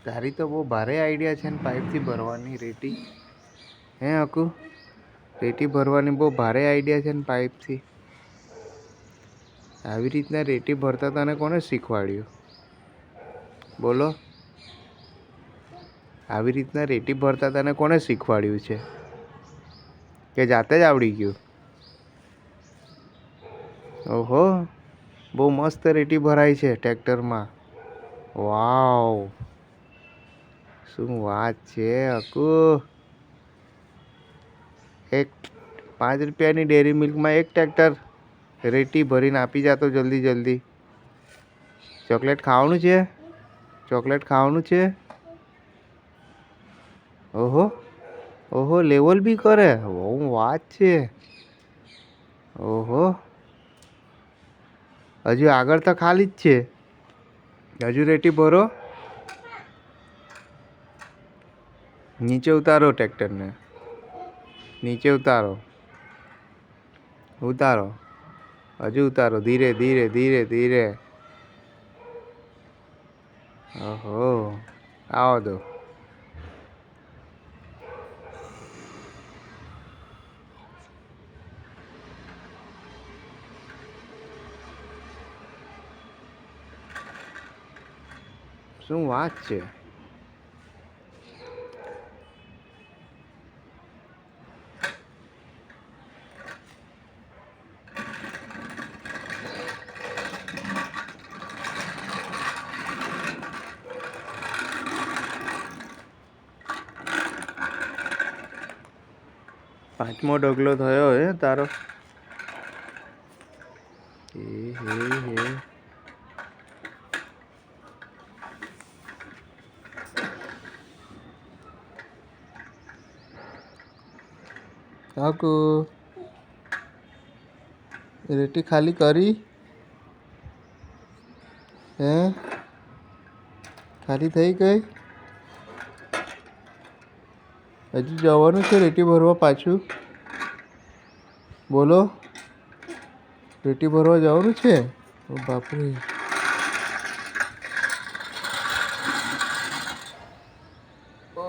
તારી તો બહુ ભારે આઈડિયા છે ને પાઇપથી ભરવાની રેતી. હે અકુ, રેતી ભરવાની બહુ ભારે આઈડિયા છે ને પાઇપથી. આવી રીતના રેતી ભરતા તને કોને શીખવાડ્યું? બોલો, આવી રીતના રેતી ભરતા તને કોને શીખવાડ્યું છે? કે જાતે જ આવડી ગયું? ઓહો, બહુ મસ્ત રેતી ભરાય છે ટ્રેક્ટરમાં. વાવ, શું વાત છે અકુ. એક 5 રૂપિયાની ડેરી મિલ્કમાં એક ટ્રેક્ટર રેતી ભરીને આપી જતો જલ્દી જલ્દી. ચોકલેટ ખાવાનું છે? ચોકલેટ ખાવાનું છે? ઓહો ઓહો, લેવલ બી કરે. બહુ વાત છે. ઓહો, હજુ આગળ તો ખાલી જ છે. હજુ રેતી ભરો. નીચે ઉતારો ટ્રેક્ટરને. નીચે ઉતારો. ઉતારો, હજુ ઉતારો. ધીરે ધીરે ધીરે ધીરે. ઓહો, આવો દો. શું વાત છે. પાંચમો ડગલો થયો હે તારો. હે હે હે. કાકુ, રેતી ખાલી કરી? હે, ખાલી થઈ ગઈ? હજુ જવાનું છે રેતી ભરવા પાછું? બોલો, રેતી ભરવા જવાનું છે? ઓ બાપરે. ઓ